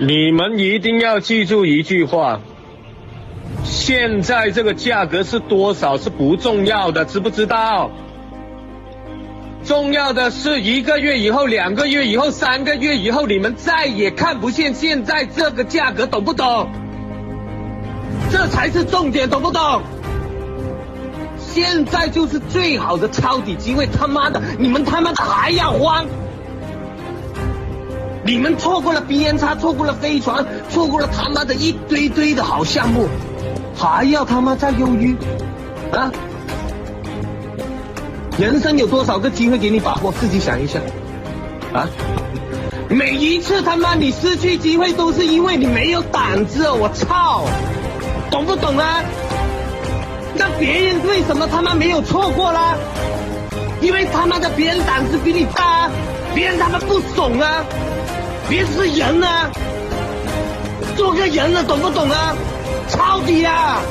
你们一定要记住一句话，现在这个价格是多少是不重要的，知不知道？重要的是1个月以后、2个月以后、3个月以后，你们再也看不见现在这个价格，懂不懂？这才是重点，懂不懂？现在就是最好的抄底机会，他妈的，你们他妈的还要慌？你们错过了边差，错过了飞船，错过了他妈的一堆堆的好项目，还要他妈再犹豫？啊？人生有多少个机会给你把握？自己想一想。啊？每一次他妈你失去机会都是因为你没有胆子，我操！懂不懂啊？那别人为什么他妈没有错过啦？因为他妈的别人胆子比你大，别人他妈不怂啊，别人是人啊，做个人了，懂不懂啊？抄底啊！